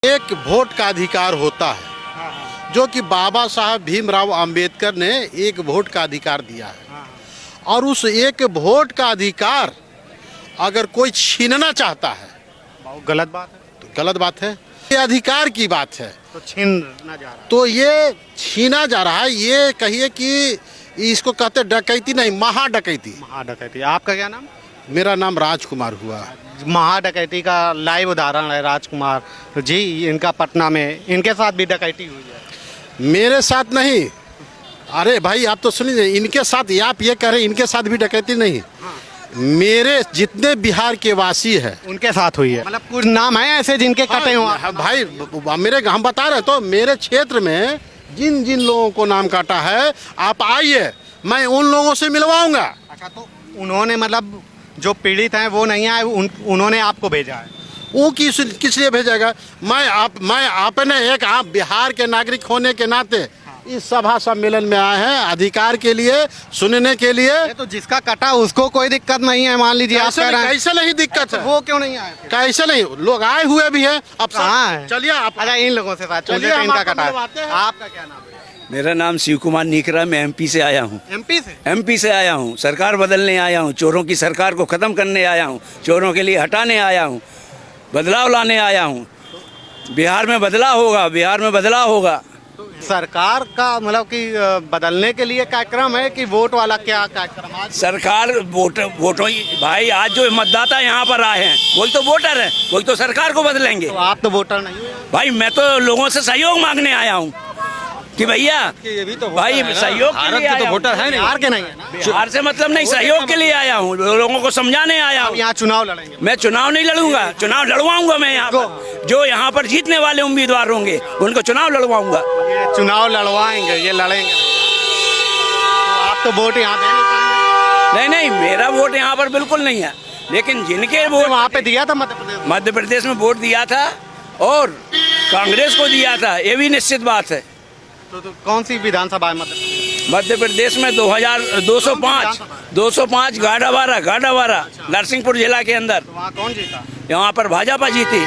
एक वोट का अधिकार होता है जो कि बाबा साहब भीमराव अंबेडकर ने एक वोट का अधिकार दिया है और उस एक वोट का अधिकार अगर कोई छीनना चाहता है बहुत गलत बात है। तो गलत बात है। ये अधिकार की बात है तो छीनना जा रहा है। तो ये छीना जा रहा है। ये कहिए कि इसको कहते डकैती नहीं, महाडकैती। महाडकैती। आपका क्या नाम? मेरा नाम राजकुमार हुआ। महाडकैती का लाइव उदाहरण है राजकुमार जी। इनका पटना में इनके साथ भी डकैती हुई है। मेरे साथ नहीं। अरे भाई आप तो सुनिए, इनके साथ आप ये कह रहे हैं इनके साथ भी डकैती नहीं। मेरे जितने बिहार के वासी हैं उनके साथ हुई है। मतलब कुछ नाम है ऐसे जिनके कटे हुए? हाँ, भाई मेरे हम बता रहे तो मेरे क्षेत्र में जिन जिन लोगों को नाम काटा है आप आइए, मैं उन लोगों से मिलवाऊंगा। अच्छा, तो उन्होंने मतलब जो पीड़ित हैं वो नहीं आए, उन्होंने आपको भेजा है? वो किस लिए भेजेगा? मैं आपने एक आप बिहार के नागरिक होने के नाते इस सभा सम्मेलन में आए हैं अधिकार के लिए, सुनने के लिए। तो जिसका कटा उसको कोई दिक्कत नहीं है, मान लीजिए आप कह रहे हैं। कैसे नहीं दिक्कत है? वो क्यों नहीं आए? कैसे नहीं, लोग आए हुए भी हैं। अब हाँ, चलिए आप। अच्छा, इन लोगों से बात चलिए, इनका आपको कटा। मिलवाते हैं। आपका क्या नाम है? मेरा नाम शिव कुमार नीकरा। मैं एमपी से आया हूँ। एमपी से आया हूँ। सरकार बदलने आया हूँ। चोरों की सरकार को ख़त्म करने आया हूँ। चोरों के लिए हटाने आया हूँ। बदलाव लाने आया हूँ। बिहार में बदलाव होगा, बिहार में बदलाव होगा। सरकार का मतलब कि बदलने के लिए कार्यक्रम है कि वोट वाला क्या कार्यक्रम? आज सरकार वोटों भाई, आज जो मतदाता यहाँ पर आए हैं वही तो वोटर है, वही तो सरकार को बदलेंगे। तो आप तो वोटर नहीं हुए भाई, मैं तो लोगों से सहयोग मांगने आया हूँ कि भैया ये भी तो भाई सहयोग के लिए आया हूँ। वोटर है, बिहार के नहीं है ना? बिहार से मतलब नहीं, सहयोग के लिए आया हूँ, लोगों को समझाने आया हूँ। यहाँ चुनाव लड़ेंगे? मैं चुनाव नहीं लड़ूंगा, चुनाव लड़वाऊंगा मैं यहाँ पर। जो यहाँ पर जीतने वाले उम्मीदवार होंगे उनको चुनाव लड़वाऊंगा। ये चुनाव लड़वाएंगे, ये लड़ेंगे। तो आप तो वोट यहाँ दे नहीं पाएंगे? नहीं, मेरा वोट यहाँ पर बिल्कुल नहीं है, लेकिन जिनके वोट वहाँ पे दिया था मध्य प्रदेश में वोट दिया था और कांग्रेस को दिया था, ये भी निश्चित बात है। तो कौन सी विधानसभा है मध्य प्रदेश में 205 गाढ़ावारा नरसिंहपुर जिला के अंदर। तो वहाँ कौन जीता? यहाँ पर भाजपा जीती।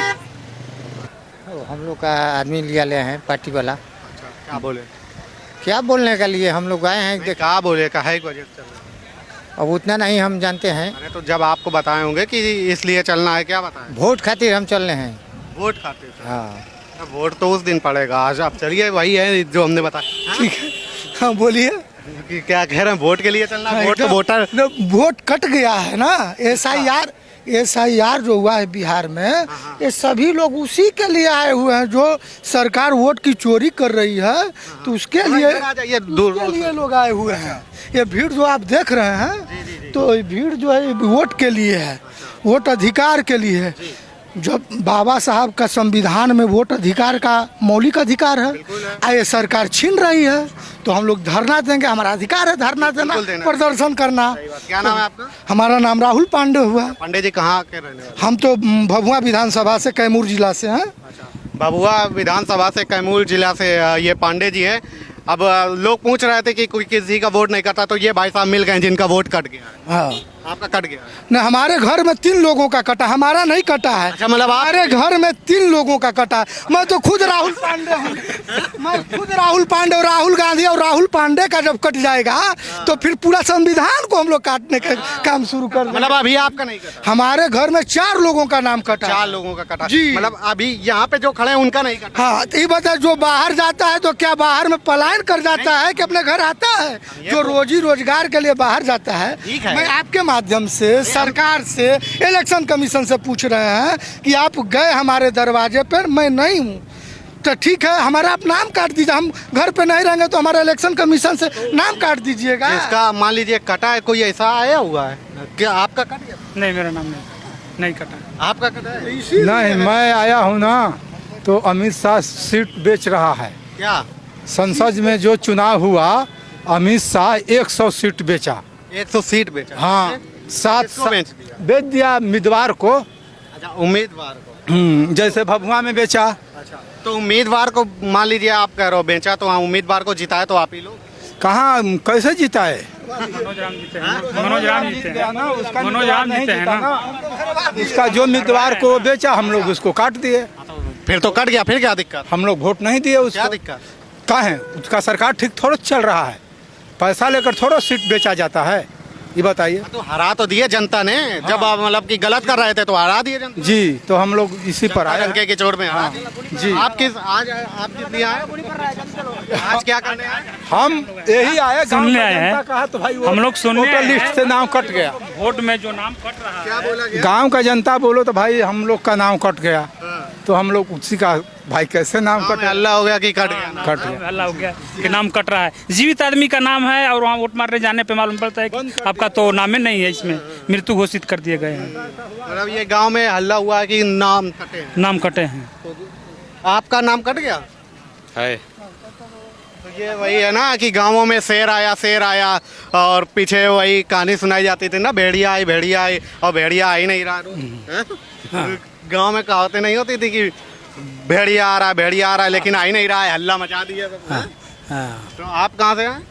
हम लोग का आदमी लिया ले हैं पार्टी वाला। अच्छा, क्या बोले? क्या बोलने के लिए हम लोग आए हैं? क्या बोले, कहा है वजह से चल रहा? अब उतना नहीं हम जानते हैं। अरे तो जब आपको बताए होंगे कि इसलिए चलना है, क्या बताएं? वोट खातिर हम चल रहे हैं। वोट खाते थे? हाँ, वोट तो उस दिन पड़ेगा, आज आप चलिए, वही है जो हमने बताया। ठीक है। हाँ बोलिए। कि क्या कह रहे हैं, वोट के लिए चलना? वोट तो वोटर वोट कट गया है ना। एसआईआर जो हुआ है बिहार में, ये सभी लोग उसी के लिए आए हुए हैं। जो सरकार वोट की चोरी कर रही है तो उसके लिए लोग आए हुए हैं। ये भीड़ जो आप देख रहे हैं तो ये भीड़ जो है वोट के लिए है, वोट अधिकार के लिए है। जब बाबा साहब का संविधान में वोट अधिकार का मौलिक अधिकार है, ये सरकार छीन रही है, तो हम लोग धरना देंगे। हमारा अधिकार है धरना देना, प्रदर्शन करना। क्या नाम है आपका? हमारा नाम राहुल पांडे हुआ। पांडे जी कहाँ के रहने वाले? हम तो भभुआ विधानसभा से, कैमूर जिला से हैं। भभुआ विधानसभा से, कैमूर जिला से ये पांडे जी है। अब लोग पूछ रहे थे कि कोई किसी का वोट नहीं करता, तो ये भाई साहब मिल गए जिनका वोट कट गया है। हाँ, आपका कट गया है? न, हमारे घर में 3 लोगों का कटा, हमारा नहीं कटा है। अच्छा, मतलब हमारे घर में 3 लोगों का कटा है। मैं तो खुद राहुल पांडे हूँ। मैं खुद राहुल पांडे और राहुल गांधी और राहुल पांडे का जब कट जाएगा तो फिर पूरा संविधान को हम लोग काटने का काम शुरू कर देंगे। मतलब अभी आपका नहीं कटा? हमारे घर में 4 लोगों का नाम कटा। 4 लोगों का कटा जी। मतलब अभी यहाँ पे जो खड़े हैं उनका नहीं कटा? हाँ, तो ये बता, जो बाहर जाता है तो क्या बाहर में पलायन कर जाता है कि अपने घर आता है? जो रोजी रोजगार के लिए बाहर जाता है। मैं आपके माध्यम से सरकार से, इलेक्शन कमीशन से पूछ रहे हैं कि आप गए हमारे दरवाजे पर, मैं नहीं हूँ, तो ठीक है हमारा आप नाम काट दीजिए। हम घर पे नहीं रहेंगे तो हमारा इलेक्शन कमीशन से नाम काट दीजिएगा। इसका मान लीजिए कटा है, कोई ऐसा आया हुआ है क्या? आपका कट गया? नहीं, मेरा नाम नहीं कटा। आपका कटा है? नहीं, मैं आया हूँ ना, तो अमित शाह सीट बेच रहा है। क्या संसद में जो चुनाव हुआ, अमित शाह 100 सीट बेचा। 100 सीट बेचा? हाँ, 7 बेच दिया उम्मीदवार को। अच्छा, उम्मीदवार को। जैसे भभुआ में बेचा। अच्छा, तो उम्मीदवार को मान लीजिए आप कह रहे हो बेचा, तो हाँ उम्मीदवार को जिताया तो आप ही लोग? कहाँ, कैसे जीता है? मनोज राम जीते हैं ना। उसका जो उम्मीदवार को बेचा हम लोग उसको काट दिए। फिर तो कट गया, फिर क्या दिक्कत? हम लोग वोट नहीं दिए क्या उसको। दिक्कत? कहाँ है उसका सरकार ठीक थोड़ा चल रहा है, पैसा लेकर थोड़ा सीट बेचा जाता है, ये बताइए। तो हरा तो दिए जनता ने, जब आप मतलब कि गलत कर रहे थे तो हरा दिए जनता। जी, तो हम लोग इसी पर आए डंके हैं। के चोट में हरा हाँ, दिए। जी। आप किस लिए आए? आज क्या करने आए? हम यही आए, गांव सुनने का आए हैं। जनता कहा तो भाई हम लोग सुनने वोटर आए लिस्ट हैं। से नाम कट गया। वोट में जो नाम कट रहा है, क्या बोला गया? गांव का जनता बोलो तो भाई हम लोग का नाम कट गया, तो हम लोग उसी का भाई कैसे नाम गाँव में कटे? हल्ला हो गया कि कट गया। कट गया। हल्ला हो गया कि नाम कट रहा है। जीवित आदमी का नाम है और वहाँ वोट मारने जाने पे मालूम पड़ता है कि आपका तो नाम ही नहीं है, इसमें मृत्यु घोषित कर दिए गए हैं, मतलब ये गांव में हल्ला हुआ कि नाम कटे हैं। नाम कटे हैं। आपका नाम कट गया? है तो ये वही है ना कि गांवों में शेर आया और पीछे वही कहानी सुनाई जाती थी ना, भेड़िया आई और भेड़िया आ ही नहीं रहा। गांव में कहावतें नहीं होती थी कि भेड़िया आ रहा है लेकिन आ ही नहीं रहा है, हल्ला मचा दिया सब। हाँ, तो आप कहाँ से हैं?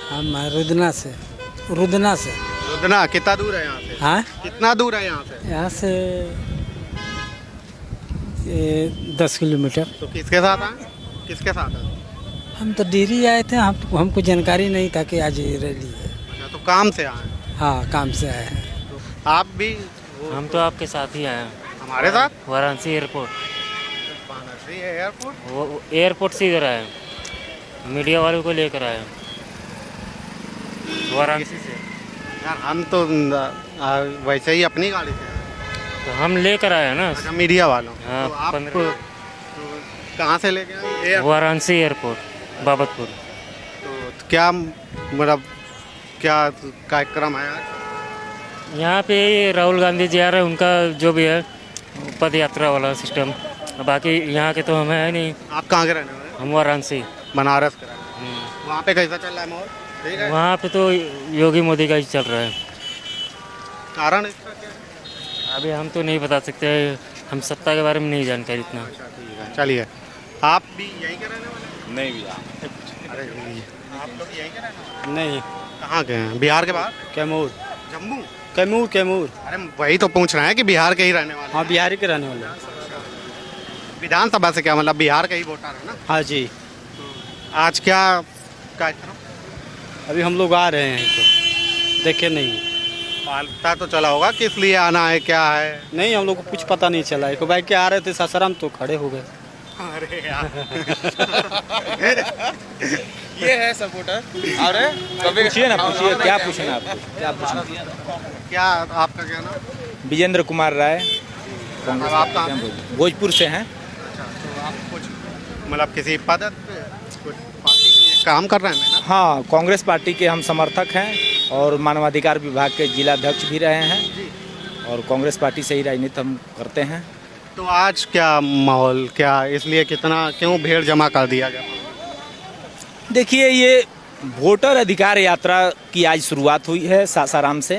हम रुदना से। रुदना कितना दूर है यहाँ से? हाँ, कितना दूर है यहाँ से? यहाँ से 10 किलोमीटर। तो किसके साथ आए? किसके साथ आए? हम तो डेरी आए थे, हमको जानकारी नहीं था कि आज रैली है। अच्छा, तो काम से आए? हाँ, काम से आए हैं। आप भी हम तो आपके साथ ही आए हैं, हमारे साथ? वाराणसी एयरपोर्ट। वाराणसी एयरपोर्ट? वो एयरपोर्ट से इधर आए, मीडिया वालों को लेकर आए वाराणसी से। यार हम तो वैसे ही अपनी गाड़ी से आए। तो हम लेकर आए हैं ना। अच्छा, मीडिया वालों। हाँ, तो आप 15 कहाँ से लेके आए? वाराणसी एयरपोर्ट, बाबतपुर। तो क्या मतलब क्या कार्यक्रम है आज? यहाँ पे राहुल गांधी जी आ रहे हैं, उनका जो भी है पद यात्रा वाला सिस्टम। बाकी यहाँ के तो हम है नहीं। आप कहाँ के रहने वाले? हम वाराणसी। बनारस के रहने वाले। वहाँ पे कैसा चल रहा है माहौल? ठीक है। वहाँ पे तो योगी मोदी का ही चल रहा है। कारण इसका क्या है? अभी हम तो नहीं बता सकते, हम सत्ता के बारे में नहीं जानकारी इतना। अच्छा, ठीक है, चलिए। आप भी यहीं के रहने वाले? नहीं भैया, अरे आप लोग यहीं के रहने वाले? नहीं, कहाँ के हैं? बिहार के बाहर? कैमूर जम्मू? कैमूर। अरे वही तो पूछ रहे हैं कि बिहार के ही रहने वाले? हाँ, बिहारी के रहने वाले। विधानसभा से क्या मतलब बिहार के ही वोटर है ना? हाँ जी, आज क्या कार्यक्रम? अभी हम लोग आ रहे हैं तो देखे नहीं। पता तो चला होगा किस लिए आना है, क्या है? नहीं, हम लोग को कुछ पता नहीं चला। एक बाइक के आ रहे थे सासाराम तो खड़े हो गए। अरे यार ये है सपोर्टर। अरे पूछिए ना, पूछिए क्या पूछना है आपको, क्या पूछना? क्या आपका क्या नाम? विजेंद्र कुमार राय, अब आप कहाँ से? भोजपुर से हैं। अच्छा, तो आप कुछ मतलब किसी पद पे कुछ पार्टी के लिए काम कर रहे हैं ना? हाँ, कांग्रेस पार्टी के हम समर्थक हैं और मानवाधिकार विभाग के जिला अध्यक्ष भी रहे हैं और कांग्रेस पार्टी से ही राजनीति हम करते हैं। तो आज क्या माहौल, क्या इसलिए कितना क्यों भीड़ जमा कर दिया गया? देखिए, ये वोटर अधिकार यात्रा की आज शुरुआत हुई है सासाराम से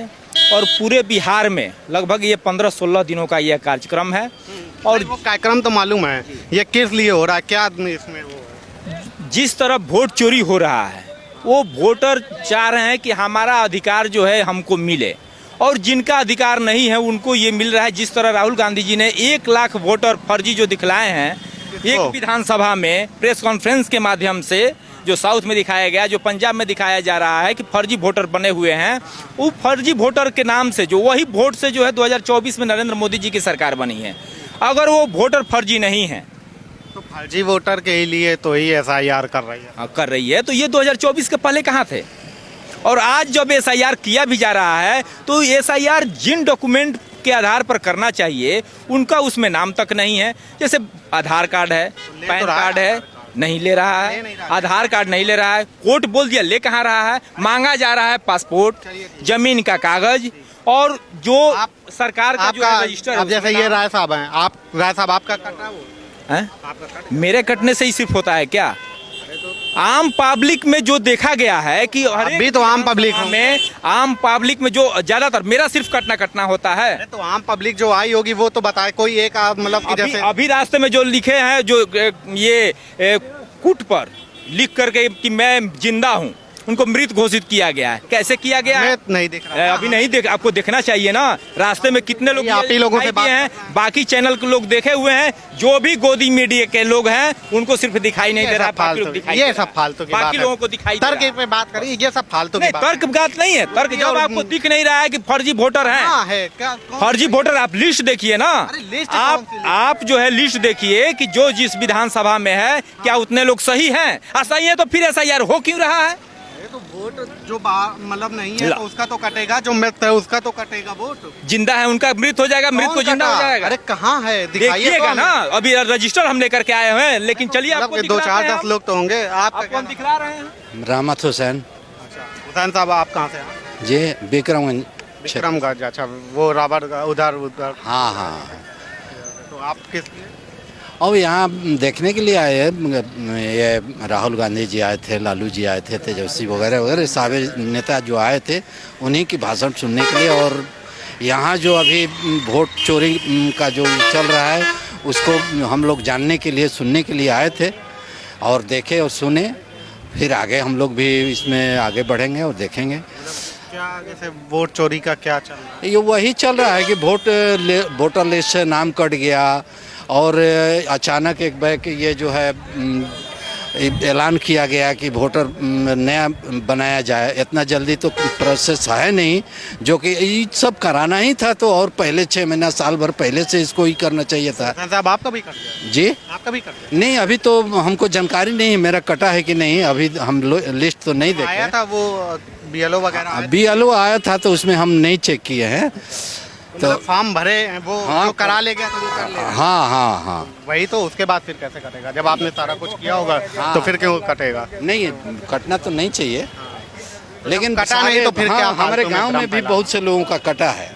और पूरे बिहार में लगभग ये 15-16 दिनों का यह कार्यक्रम है। और वो कार्यक्रम तो मालूम है, ये किस लिए हो रहा है, क्या इसमें वो है? जिस तरह वोट चोरी हो रहा है, वो वोटर चाह रहे हैं कि हमारा अधिकार जो है हमको मिले और जिनका अधिकार नहीं है उनको ये मिल रहा है। जिस तरह राहुल गांधी जी ने 1 लाख वोटर फर्जी जो दिखलाए हैं एक विधानसभा में प्रेस कॉन्फ्रेंस के माध्यम से, जो साउथ में दिखाया गया, जो पंजाब में दिखाया जा रहा है कि फर्जी वोटर बने हुए हैं, वो फर्जी वोटर के नाम से जो वही वोट से जो है 2024 में नरेंद्र मोदी जी की सरकार बनी है। अगर वो वोटर फर्जी नहीं है तो फर्जी वोटर के लिए तो ही SIR कर रही है। तो ये 2024 के पहले कहाँ थे? और आज जब SIR किया भी जा रहा है तो SIR जिन डॉक्यूमेंट के आधार पर करना चाहिए उनका उसमें नाम तक नहीं है। जैसे आधार कार्ड है, पैन कार्ड है, नहीं ले रहा है, आधार कार्ड नहीं ले रहा है, कोर्ट बोल दिया ले कहाँ रहा है, मांगा जा रहा है पासपोर्ट, जमीन का कागज और जो सरकार का जो है रजिस्टर। अब जैसे ये राय साहब हैं, राय साहब आपका कट रहा है वो है? मेरे कटने से ही सिर्फ होता है क्या? आम पब्लिक में जो देखा गया है कि अभी तो आम पब्लिक में जो ज्यादातर मेरा सिर्फ कटना होता है। तो आम पब्लिक जो आई होगी वो तो बताए, कोई एक मतलब कि जैसे अभी रास्ते में जो लिखे हैं, जो ये कुट पर लिख करके कि मैं जिंदा हूँ, उनको मृत घोषित किया गया है। कैसे किया गया है नहीं देख रहा अभी नहीं देख, आपको देखना चाहिए ना। रास्ते में कितने लोग आप ही लोगों से दिखाई दिए हैं, बाकी चैनल के लोग देखे हुए हैं, जो भी गोदी मीडिया के लोग हैं उनको सिर्फ दिखाई नहीं दे रहा, बाकी लोग दिखाई ये सब फालतू की बात बाकी है। लोगों को दिखाई दे तर्क रहा है। पे बात करिए, ये सब फालतू की नहीं, बात तर्क बात नहीं है। तर्क जब आपको दिख नहीं रहा है कि फर्जी वोटर हाँ हैं, है क्या फर्जी वोटर, आप लिस्ट देखिए ना। लिस्ट कौन सी लिस्ट? आप जो है लिस्ट देखिए कि जो जिस विधानसभा में है क्या उतने लोग सही हैं। सही है तो फिर SIR हो क्यों रहा है? तो वोट जो मतलब नहीं है तो उसका तो कटेगा, जो मृत है उसका तो कटेगा वोट। जिंदा है उनका मृत हो जाएगा, मृत को जिंदा हो जाएगा। अरे कहाँ है दिखाइए देखिएगा तो ना, अभी रजिस्टर हम लेकर के आए हुए हैं, लेकिन चलिए आपको मतलब 2-4-10 लोग तो होंगे। आपको हम दिखला रहे हैं। रहमत हुसैन हुसैन साहब आप कहाँ से हैं? जी विक्रमगंज। विक्रमगंज। अच्छा, वो रावण उधर हाँ हाँ। तो आप किस लिए? और यहाँ देखने के लिए आए हैं, ये राहुल गांधी जी आए थे, लालू जी आए थे, तेजस्वी वगैरह वगैरह सारे नेता जो आए थे उन्हीं की भाषण सुनने के लिए। और यहाँ जो अभी वोट चोरी का जो चल रहा है उसको हम लोग जानने के लिए, सुनने के लिए आए थे और देखे और सुने। फिर आगे हम लोग भी इसमें आगे बढ़ेंगे और देखेंगे। क्या आगे से वोट चोरी का क्या चल रहा है? ये वही चल रहा है कि वोटर लिस्ट से नाम कट गया और अचानक एक बैग ये जो है ऐलान किया गया कि वोटर नया बनाया जाए। इतना जल्दी तो प्रोसेस है नहीं, जो कि ये सब कराना ही था तो और पहले 6 महीना साल भर पहले से इसको ही करना चाहिए था। साहब आपका भी कट गया? जी आपका भी कट गया? नहीं, अभी तो हमको जानकारी नहीं है मेरा कटा है कि नहीं। अभी हम लिस्ट तो नहीं देखे। आया था वो BLO वगैरह? BLO आया था तो उसमें हम नहीं चेक किए हैं। तो फॉर्म भरे वो हाँ, जो करा ले गया तो वो कर लेगा। हाँ हाँ हाँ। वही तो, उसके बाद फिर कैसे कटेगा? जब आपने सारा कुछ किया होगा तो फिर क्यों कटेगा? नहीं, कटना तो नहीं चाहिए, लेकिन कटा नहीं तो फिर हाँ, क्या? हमारे गांव में भी बहुत से लोगों का कटा है।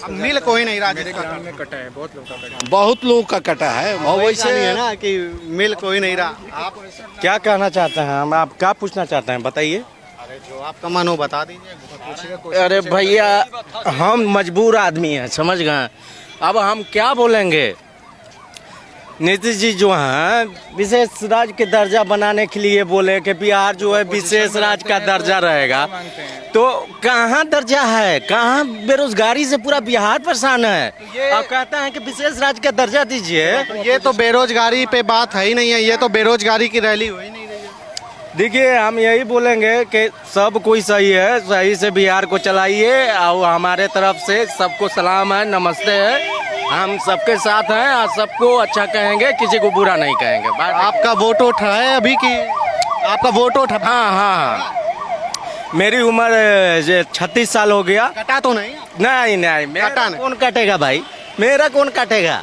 अब मिल कोई नहीं रहा जिसका कटा है, बहुत लोग का कटा है। बहुत लोगों का कटा है। और वैसे वैसे है ना कि मिल कोई नहीं रहा। आप क्या कहना चाहते हैं हम, आप क्या पूछना चाहते हैं बताइए? अरे जो आपका मन हो बता दीजिए। अरे भैया हम मजबूर आदमी हैं, समझ गए। अब हम क्या बोलेंगे? नीतीश जी जो हैं विशेष राज्य के दर्जा बनाने के लिए बोले कि बिहार जो है विशेष राज्य का दर्जा रहेगा, तो कहाँ दर्जा है? कहाँ? बेरोजगारी से पूरा बिहार परेशान है। आप कहते हैं कि विशेष राज्य का दर्जा दीजिए। ये तो बेरोजगारी पे बात है ही नहीं है, ये तो बेरोजगारी की रैली हो ही नहीं रही है। देखिए हम यही बोलेंगे कि सब कोई सही है, सही से बिहार को चलाइए। और हमारे तरफ से सबको सलाम है, नमस्ते है। हम सबके साथ हैं और सबको अच्छा कहेंगे, किसी को बुरा नहीं कहेंगे। आपका वोट उठा है अभी की? आपका वोट उठा? हाँ हाँ, मेरी उम्र 36 साल हो गया। कटा तो नहीं? नहीं नहीं, मेरा कौन काटेगा भाई? मेरा कौन काटेगा?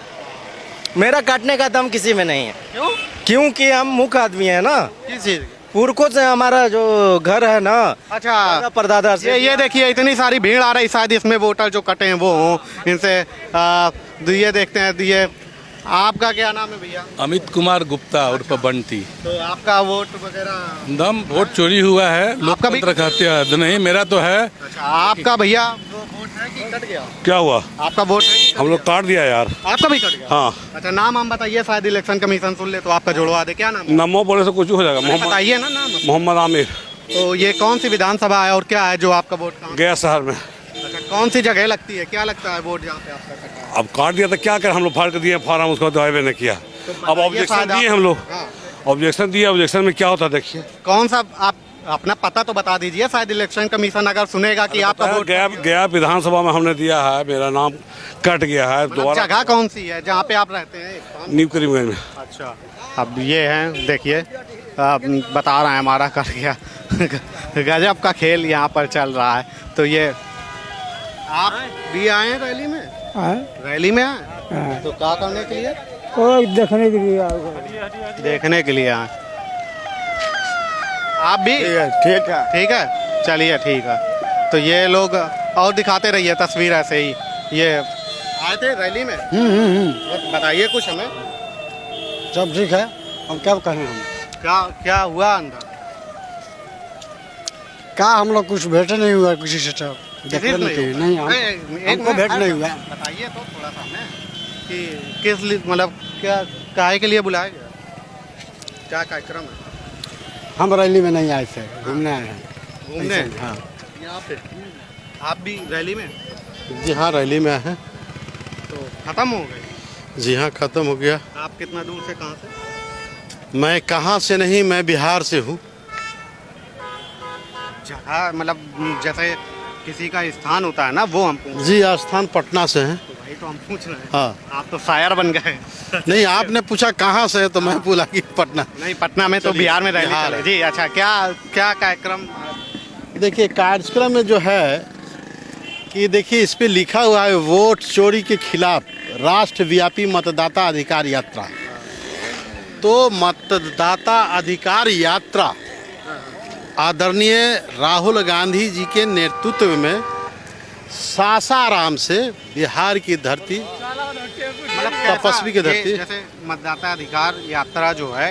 मेरा काटने का दम किसी में नहीं है। क्यों? क्योंकि हम मुख्य आदमी है ना। किस चीज? पुरखों से हमारा जो घर है ना, अच्छा परदादा से। ये देखिए इतनी सारी भीड़ आ रही, शायद इसमें वोटर जो कटे हैं वो हों। इनसे ये देखते हैं। ये आपका क्या नाम है भैया? अमित कुमार गुप्ता उर्फ बंटी। तो आपका वोट वगैरह? दम वोट चोरी हुआ है, लोकतंत्र कहते हैं। नहीं, मेरा तो है। अच्छा, आपका भैया वोट है कि कट गया? क्या हुआ? आपका वोट है कि कट हम लोग काट दिया यार। आपका भी कट गया? हाँ। अच्छा, नाम हम बताइए, शायद इलेक्शन कमीशन सुन ले तो आपका जुड़वा दे। क्या नाम है? नमो बोले से कुछ हो जाएगा। बताइए ना नाम। मोहम्मद आमिर। तो ये कौन सी विधानसभा है और क्या है जो आपका वोट? गया शहर में। अच्छा, कौन सी जगह लगती है? क्या लगता है वोट जहाँ पे आपका कटा है? अब काट दिया तो क्या कर, हम लोग फाड़ के दिए फार्म, उसको दवाई ने किया। अब ऑब्जेक्शन दिए हम लोग। ऑब्जेक्शन दिए, ऑब्जेक्शन में क्या होता देखिए। कौन सा? आप अपना पता तो बता दीजिए, शायद इलेक्शन कमीशन अगर सुनेगा कि आपका वोट गया विधानसभा में हमने दिया है, मेरा नाम कट गया है। दोबारा जगह कौन सी है जहाँ पे आप रहते हैं? न्यू करीमगंज में। अच्छा, अब ये हैं देखिए, बता रहे हैं हमारा कट गया। गजब का खेल यहाँ पर चल रहा है। तो ये आप भी आए हैं रैली में? रैली में आए तो क्या करने के लिए? देखने के लिए। देखने के लिए आए आप भी? ठीक है, ठीक है, चलिए ठीक है। तो ये लोग और दिखाते रहिए तस्वीर ऐसे ही। ये आए थे रैली में? बताइए कुछ हमें। सब ठीक है, हम क्या कहें? हम क्या क्या हुआ अंदर? क्या हम लोग कुछ भेंट नहीं हुआ किसी से? सब नहीं, हमको भेंट नहीं हुआ। बताइए तो थोड़ा सा हमें कि किस मतलब क्या काहे के लिए बुलाया गया? क्या कार्यक्रम है? हम रैली में नहीं आए थे, घूमने आए हैं। घूमने? हाँ। यहाँ पे आप भी रैली में? जी हाँ, रैली में आए हैं। तो खत्म हो गए? जी हाँ, खत्म हो गया। आप कितना दूर से, कहाँ से? मैं कहाँ से नहीं, मैं बिहार से हूँ। जगह मतलब जैसे किसी का स्थान होता है ना, वो हम पूछ जी, स्थान पटना से हैं। तो भाई तो हम पूछ रहे हैं। हाँ। आप तो शायर बन गए। नहीं, आपने पूछा कहाँ से है तो मैं बोला कि पटना। नहीं, पटना में तो चलिए, बिहार में रैली बिहार चले। है। जी अच्छा, क्या क्या कार्यक्रम? देखिए, कार्यक्रम में जो है कि देखिए इस पे लिखा हुआ है वोट चोरी के खिलाफ राष्ट्रव्यापी मतदाता अधिकार यात्रा। तो मतदाता अधिकार यात्रा आदरणीय राहुल गांधी जी के नेतृत्व में सासाराम से बिहार की धरती, मतलब तपस्वी की धरती। जैसे मतदाता अधिकार यात्रा जो है,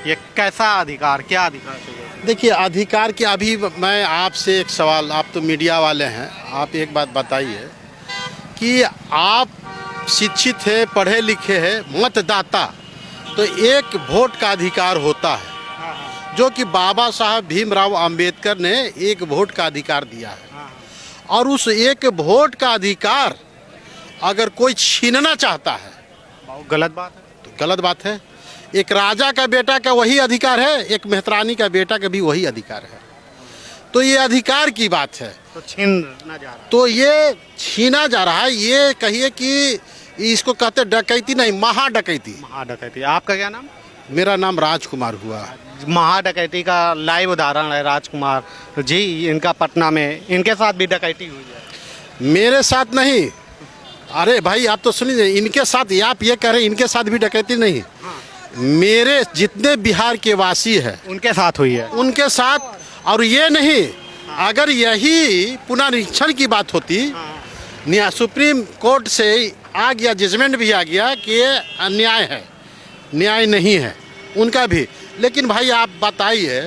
ये कैसा अधिकार, क्या अधिकार चाहिए? देखिए, अधिकार के अभी मैं आपसे एक सवाल, आप तो मीडिया वाले हैं, आप एक बात बताइए कि आप शिक्षित है, पढ़े लिखे हैं, मतदाता, तो एक वोट का अधिकार होता है जो कि बाबा साहब भीमराव अंबेडकर ने एक वोट का अधिकार दिया है। और उस एक वोट का अधिकार अगर कोई छीनना चाहता है, बहुत गलत बात है। तो गलत बात है। एक राजा का बेटा का वही अधिकार है, एक मेहतरानी का बेटा का भी वही अधिकार है। तो ये अधिकार की बात है, तो छीना जा रहा है। तो ये छीना जा रहा है। ये कहिए कि इसको कहते डकैती नहीं, महाडकैती। महाडकैती। आपका क्या नाम? मेरा नाम राजकुमार हुआ। महाडकैती का लाइव उदाहरण है राजकुमार जी। इनका पटना में, इनके साथ भी डकैती हुई है। मेरे साथ नहीं, अरे भाई आप तो सुनिए, इनके साथ, आप ये कह रहे हैं इनके साथ भी डकैती नहीं। मेरे जितने बिहार के वासी हैं उनके साथ हुई है, उनके साथ। और ये नहीं, अगर यही पुनरीक्षण की बात होती, सुप्रीम कोर्ट से आ गया, जजमेंट भी आ गया कि ये अन्याय है, न्याय नहीं है उनका भी। लेकिन भाई आप बताइए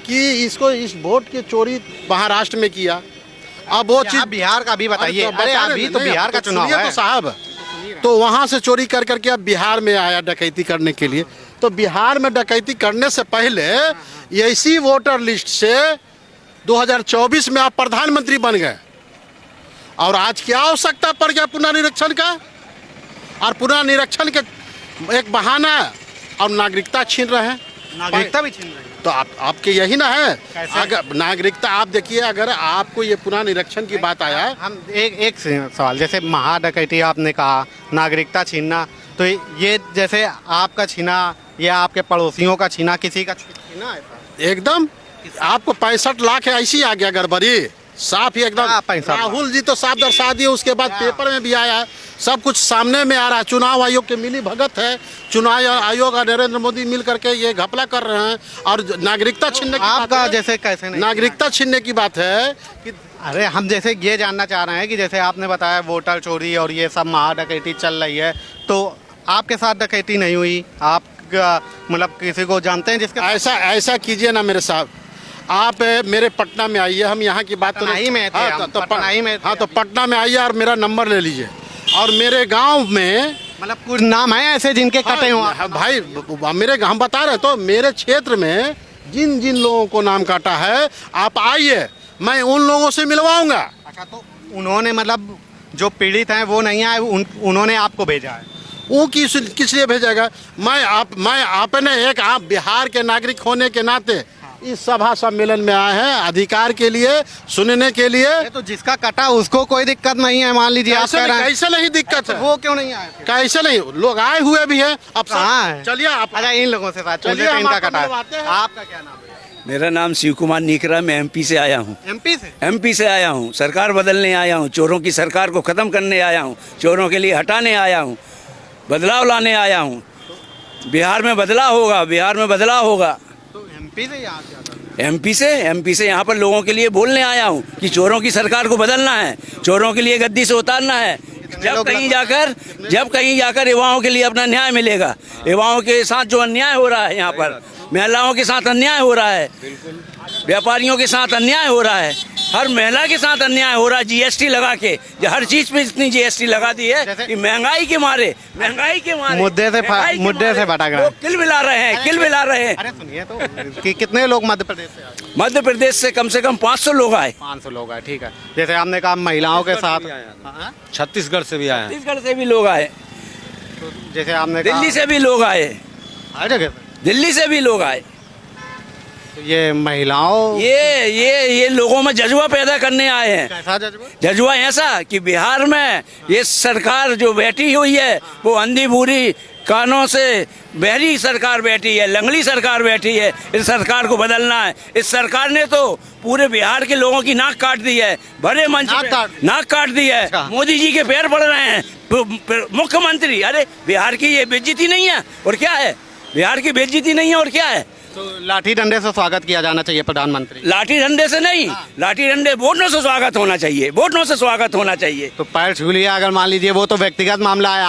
कि इसको, इस वोट की चोरी महाराष्ट्र में किया, अब वो चीज बिहार का भी बताइए। अरे अभी तो बिहार का चुनाव है तो साहब, तो वहाँ से चोरी कर करके अब बिहार में आया डकैती करने के लिए। तो बिहार में डकैती करने से पहले इसी वोटर लिस्ट से 2024 में आप प्रधानमंत्री बन गए, और आज क्या आवश्यकता पड़ गया पुनर्निरीक्षण का? और पुनर्निरीक्षण के एक बहाना और नागरिकता छीन रहे हैं। नागरिकता भी छीन रहे हैं। तो आपके यही ना है। अगर नागरिकता, आप देखिए, अगर आपको ये पुनर्निरीक्षण की बात आया, हम एक सवाल, जैसे महाडकैती आपने कहा, नागरिकता छीनना, तो ये जैसे आपका छीना या आपके पड़ोसियों का छीना, किसी का छीना है? एकदम आपको 65 लाख है, ऐसी आ गया गड़बड़ी, साफ ही एकदम। राहुल जी तो साफ दर्शा दिए, उसके बाद पेपर में भी आया, सब कुछ सामने में आ रहा है। चुनाव आयोग के मिली भगत है, चुनाव आयोग और नरेंद्र मोदी मिल करके ये घपला कर रहे हैं। और नागरिकता छीनने की आपका जैसे कैसे नहीं, नागरिकता छीनने की बात है कि, अरे हम जैसे ये जानना चाह रहे हैं कि जैसे आपने बताया वोटर चोरी और ये सब महाडकैती चल रही है, तो आपके साथ डकैती नहीं हुई? आप मतलब किसी को जानते हैं जिसके? ऐसा कीजिए ना मेरे साहब, आप मेरे पटना में आइए, हम यहाँ की बात तो नहीं में थे, हाँ, तो पटना में आइए और मेरा नंबर ले लीजिए। और मेरे गांव में मतलब कुछ नाम है ऐसे जिनके कटे हुआ? हाँ, भाई मेरे, हम बता रहे, तो मेरे क्षेत्र में जिन जिन लोगों को नाम काटा है, आप आइए, मैं उन लोगों से मिलवाऊंगा। अच्छा, तो उन्होंने मतलब जो पीड़ित हैं वो नहीं आए, उन्होंने आपको भेजा है? वो किस लिए भेजेगा? मैं आपने एक, आप बिहार के नागरिक होने के नाते इस सभा सम्मेलन में आए हैं अधिकार के लिए, सुनने के लिए। तो जिसका कटा उसको कोई दिक्कत नहीं है, मान लीजिए आप कह रहे हैं। कैसे नहीं दिक्कत है? वो क्यों नहीं आए? कैसे नहीं, लोग आए हुए भी हैं। अब चलिए आप, अच्छा इन लोगों से बात, चलिए इनका कटा है। आपका क्या नाम है? मेरा नाम शिव कुमार नीकरा, मैं एमपी से आया हूँ। एमपी से आया हूँ। सरकार बदलने आया हूँ, चोरों की सरकार को ख़त्म करने आया हूँ, चोरों के लिए हटाने आया हूँ, बदलाव लाने आया हूँ। बिहार में बदलाव होगा, बिहार में बदलाव होगा। तो एमपी से यहाँ से एमपी से यहाँ पर लोगों के लिए बोलने आया हूँ कि चोरों की सरकार को बदलना है, चोरों के लिए गद्दी से उतारना है। जब कहीं जाकर युवाओं के लिए अपना न्याय मिलेगा। युवाओं के साथ जो अन्याय हो रहा है, यहाँ पर महिलाओं के साथ अन्याय हो रहा है, व्यापारियों के साथ अन्याय हो रहा है, हर महिला के साथ अन्याय हो रहा है जीएसटी लगा के, हर चीज पे इतनी जीएसटी लगा दी है कि महंगाई के मारे मुद्दे से भटक रहे हैं, किल मिला रहे हैं, किल मिला रहे हैं। अरे सुनिए तो कि कितने लोग मध्य प्रदेश से आए? मध्य प्रदेश से कम 500 लोग आए। 500 लोग आए, ठीक है। जैसे आपने कहा महिलाओं के साथ, छत्तीसगढ़ से भी आए, छत्तीसगढ़ से भी लोग आए, जैसे आपने कहा दिल्ली से भी लोग आए, हर जगह से। दिल्ली से भी लोग आए। तो ये महिलाओं, ये लोगों में जज्बा पैदा करने आए हैं। कैसा जज्बा? जज्बा ऐसा कि बिहार में ये सरकार जो बैठी हुई है वो अंधी बूढ़ी कानों से बहरी सरकार बैठी है, लंगड़ी सरकार बैठी है। इस सरकार को बदलना है। इस सरकार ने तो पूरे बिहार के लोगों की नाक काट दी है, बड़े मंच पे नाक काट दी है। मोदी जी के पैर पड़ रहे हैं मुख्यमंत्री। अरे बिहार की ये बेइज्जती नहीं है और क्या है? बिहार की बेइज्जती नहीं है और क्या है? तो लाठी डंडे से स्वागत किया जाना चाहिए प्रधानमंत्री। लाठी डंडे से नहीं, लाठी डंडे वोटों से स्वागत होना चाहिए, वोटों से स्वागत होना चाहिए। तो पैर छू लिया, अगर मान लीजिए वो तो व्यक्तिगत मामला है,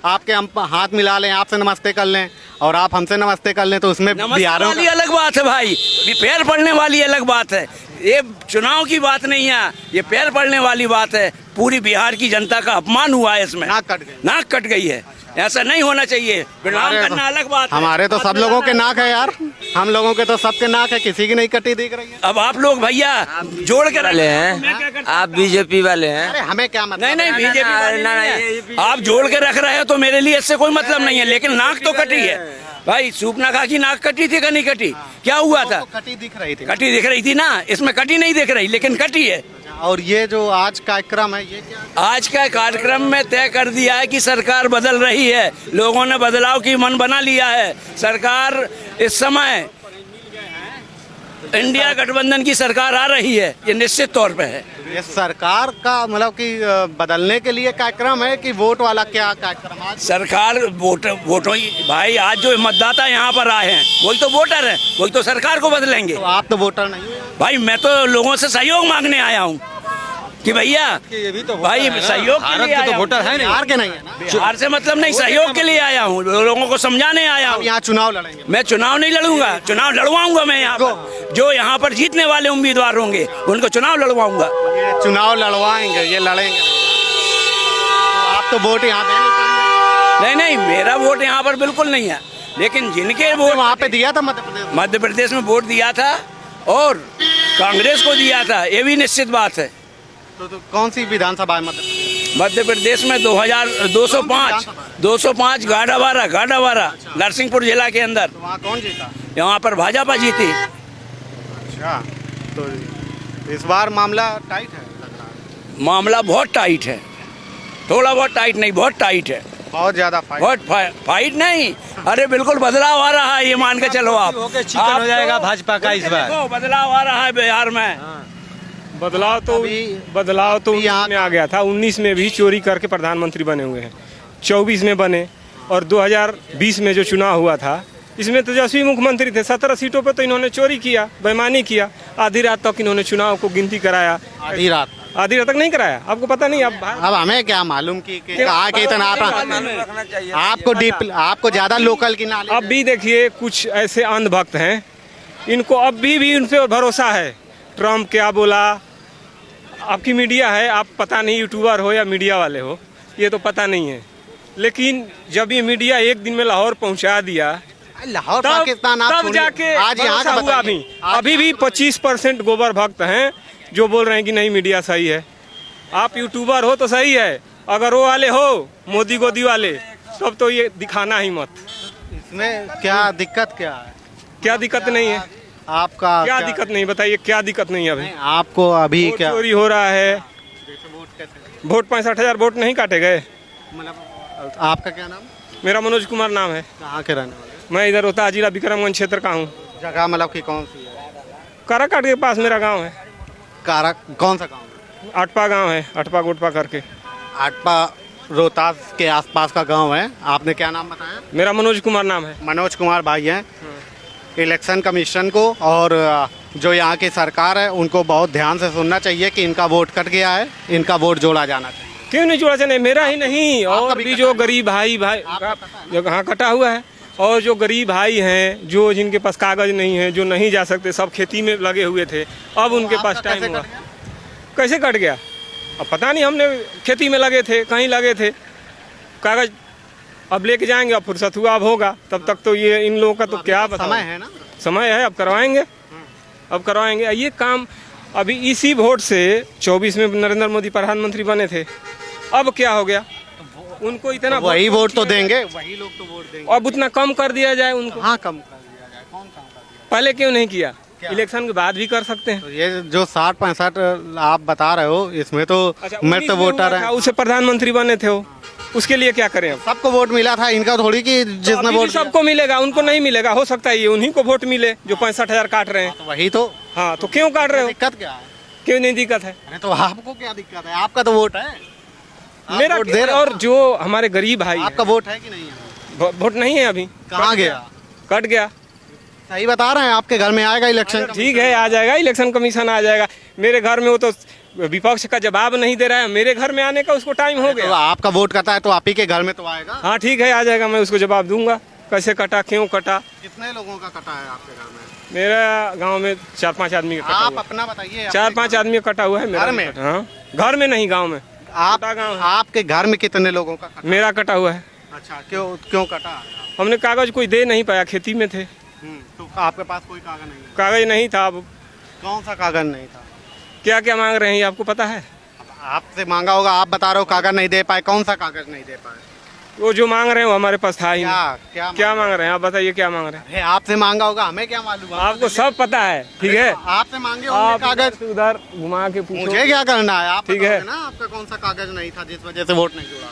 आपके हम हाथ मिला लें, आपसे नमस्ते कर लें और आप हमसे नमस्ते कर लें, तो उसमें बिहारों वाली अलग बात है भाई, पैर पड़ने वाली अलग बात है। ये चुनाव की बात नहीं है, ये पैर पड़ने वाली बात है। पूरी बिहार की जनता का अपमान हुआ है इसमें, नाक कट गई है। ऐसा नहीं होना चाहिए। प्रणाम करना अलग बात है। हमारे तो सब लोगों के नाक है यार, हम लोगों के तो सबके नाक है, किसी की नहीं कटी दिख रही है। अब आप लोग भैया जोड़ के वाले हैं, आप बीजेपी वाले हैं। अरे हमें क्या मतलब? नहीं बीजेपी वाले नहीं, आप जोड़ के रख रहे हो तो मेरे लिए इससे कोई मतलब नहीं है, लेकिन नाक तो कटी है भाई। सूपना खा की नाक कटी थी कि नहीं कटी? क्या हुआ था? कटी दिख रही थी, कटी दिख रही थी ना, इसमें कटी नहीं दिख रही, लेकिन कटी है। और ये जो आज कार्यक्रम है, ये क्या? आज का कार्यक्रम में तय कर दिया है कि सरकार बदल रही है, लोगों ने बदलाव की मन बना लिया है। सरकार इस समय इंडिया गठबंधन की सरकार आ रही है, ये निश्चित तौर पे है। ये सरकार का मतलब कि बदलने के लिए कार्यक्रम है कि वोट वाला क्या कार्यक्रम? आज सरकार वोटों भाई, आज जो मतदाता यहाँ पर आए हैं वही तो वोटर हैं, वही तो सरकार को बदलेंगे। तो आप तो वोटर नहीं हो भाई, मैं तो लोगों से सहयोग मांगने आया हूँ कि भैया ये भी तो भाई सहयोग के लिए तो वोटर है बिहार के नहीं है ना? बिहार से मतलब नहीं, सहयोग के लिए आया हूँ, लोगों को समझाने आया हूँ। यहाँ चुनाव लड़ेंगे? मैं चुनाव नहीं लड़ूंगा, चुनाव लड़वाऊंगा मैं यहाँ पर। जो यहाँ पर जीतने वाले उम्मीदवार होंगे उनको चुनाव लड़वाऊंगा। ये चुनाव लड़वाएंगे, ये लड़ेंगे। तो आप तो वोट यहाँ देने नहीं, मेरा वोट यहाँ पर बिल्कुल नहीं है, लेकिन जिनके वोट वहाँ पे दिया था मध्य प्रदेश में वोट दिया था और कांग्रेस को दिया था, ये भी निश्चित बात है। तो कौन सी विधानसभा है मध्य प्रदेश में 205 गाडावारा नरसिंहपुर जिला के अंदर। तो वहाँ कौन जीता? यहाँ पर भाजपा जीती। अच्छा, तो इस बार मामला टाइट है लग रहा है। मामला बहुत टाइट है, थोड़ा बहुत टाइट नहीं, बहुत टाइट है, बहुत ज्यादा फाइट नहीं। अरे बिल्कुल बदलाव आ रहा है, ये मान के चलो आप। चिकन हो जाएगा भाजपा का इस बार। बदलाव आ रहा है बिहार में। बदलाव तो में आ गया था। 19 में भी चोरी करके प्रधानमंत्री बने हुए हैं, 24 में बने, और 2020 में जो चुनाव हुआ था इसमें तेजस्वी मुख्यमंत्री थे। 17 सीटों पर तो इन्होंने चोरी किया, बेईमानी किया। आधी रात तक इन्होंने चुनाव को गिनती कराया। आधी रात तक नहीं कराया, आपको पता नहीं। अब हमें क्या मालूम कि कहा कि इतना आपको ज्यादा लोकल की नॉलेज। अब भी देखिए कुछ ऐसे अंधभक्त हैं, इनको अब भी उन पर भरोसा है। ट्रम्प क्या बोला, आपकी मीडिया है, आप पता नहीं यूट्यूबर हो या मीडिया वाले हो, ये तो पता नहीं है। लेकिन जब ये मीडिया एक दिन में लाहौर पहुंचा दिया, लाहौर पाकिस्तान, तब जाके आज यहाँ का हुआ। अभी भी 25% गोबर भक्त हैं जो बोल रहे हैं कि नहीं मीडिया सही है। आप यूट्यूबर हो तो सही है, अगर वो वाले हो मोदी गोदी वाले, तब तो ये दिखाना ही मत। इसमें क्या दिक्कत क्या है? क्या दिक्कत नहीं है आपका? क्या दिक्कत नहीं, बताइए क्या दिक्कत नहीं है? अभी आपको अभी क्या चोरी हो रहा है? वोट 65,000 वोट नहीं काटे गए। मतलब आपका क्या नाम? मेरा मनोज कुमार नाम है। कहाँ के रहने वाले? मैं इधर होता जिला विक्रमगंज क्षेत्र का हूँ। जगह मतलब की कौन सी है? काराकाट के पास मेरा गांव है। कौन सा गांव? आटपा गांव है, अटपा गोटपा करके। आटपा रोहतास के आसपास का गांव है। आपने क्या नाम बताया? मेरा मनोज कुमार नाम है। मनोज कुमार भाई हैं। इलेक्शन कमीशन को और जो यहाँ की सरकार है उनको बहुत ध्यान से सुनना चाहिए कि इनका वोट कट गया है, इनका वोट जोड़ा जाना चाहिए। क्यों नहीं जोड़ा जाना? मेरा ही नहीं, और भी जो गरीब भाई जो यहाँ कटा हुआ है, और जो गरीब भाई हैं, जो जिनके पास कागज नहीं है, जो नहीं जा सकते, सब खेती में लगे हुए थे, अब उनके पास टाइम हुआ। कैसे कट गया? अब पता नहीं, हमने खेती में लगे थे, कहीं लगे थे, कागज अब लेके जाएंगे, अब फुर्सत हुआ अब होगा, तब तक तो ये इन लोगों का तो क्या बताऊं। समय है ना, समय है, अब करवाएंगे, अब करवाएंगे। ये काम अभी इसी वोट से 24 में नरेंद्र मोदी प्रधानमंत्री बने थे, अब क्या हो गया? उनको इतना वही वोट तो देंगे, वही लोग तो वोट देंगे। अब उतना कम कर दिया जाए उनको। हाँ, कम कर दिया जाए। कौन कम कर दिया? पहले क्यों नहीं किया? इलेक्शन के बाद भी कर सकते हैं। तो ये जो 60-65 आप बता रहे हो, इसमें तो मृत वोटर है, उसे प्रधानमंत्री बने थे वो, उसके लिए क्या करें? अब सबको वोट मिला था, इनका थोड़ी कि जिसने वोट सबको मिलेगा, उनको नहीं मिलेगा। हो सकता है ये उन्हीं को वोट मिले जो 65,000 काट रहे हैं। वही तो। हाँ, तो क्यों काट रहे हो? दिक्कत क्या है? क्यों नहीं दिक्कत है? अरे तो आपको क्या दिक्कत है? आपका तो वोट है, मेरा वोट दे रहे हो। और जो हमारे गरीब भाई, आपका वोट है कि नहीं है? वोट नहीं है अभी। कहाँ गया? कट गया। सही बता रहे हैं, आपके घर में आएगा इलेक्शन? ठीक है, आ जाएगा, इलेक्शन कमीशन आ जाएगा। मेरे घर में वो तो विपक्ष का जवाब नहीं दे रहा है, मेरे घर में आने का उसको टाइम हो तो गया। आपका वोट करता है तो आप ही के घर में तो आएगा। हाँ ठीक है, आ जाएगा, मैं उसको जवाब दूंगा, कैसे कटा, क्यों कटा। कितने लोगों का कटा है आपके घर में? मेरा गांव में 4-5 आदमी का कटा आप हुआ। अपना बताइए। 4-5 आदमी का कटा हुआ है मेरा घर में? हाँ, घर में नहीं, गांव में। आपके घर में कितने लोगों का कटा? मेरा कटा हुआ है। अच्छा, क्यों कटा? हमने कागज कोई दे नहीं पाया, खेती में थे। तो आपके पास कोई कागज नहीं है? कागज नहीं था। अब कौन सा कागज नहीं था? क्या क्या मांग रहे हैं, आपको पता है? आपसे मांगा होगा, आप बता रहे हो कागज नहीं दे पाए। कौन सा कागज नहीं दे पाए? वो जो मांग रहे हैं वो हमारे पास था ही नहीं। क्या मांग रहे हैं आप बताइए, क्या मांग रहे हैं? आपसे मांगा होगा, हमें क्या मालूम? आपको सब पता है, ठीक है। आपसे मांगे होंगे कागज, उधर घुमा के पूछो। मुझे क्या करना है? आप ठीक है ना, आपका कौन सा कागज नहीं था जिस वजह से वोट नहीं जुड़ा?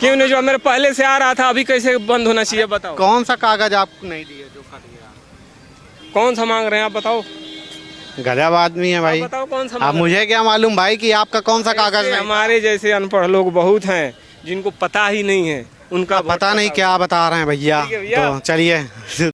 क्यों नहीं? जो मेरे पहले से आ रहा था, अभी कैसे बंद होना चाहिए बताओ? कौन सा कागज आपको नहीं दिए जो कट गया? कौन सा मांग रहे हैं आप बताओ? गजब आदमी है भाई। बताओ कौन सा? अब मुझे क्या मालूम भाई कि आपका कौन सा कागज नहीं? हमारे जैसे अनपढ़ लोग बहुत हैं जिनको पता ही नहीं है, उनका पता नहीं क्या बता रहे हैं भैया। ठीक है भैया। तो चलिए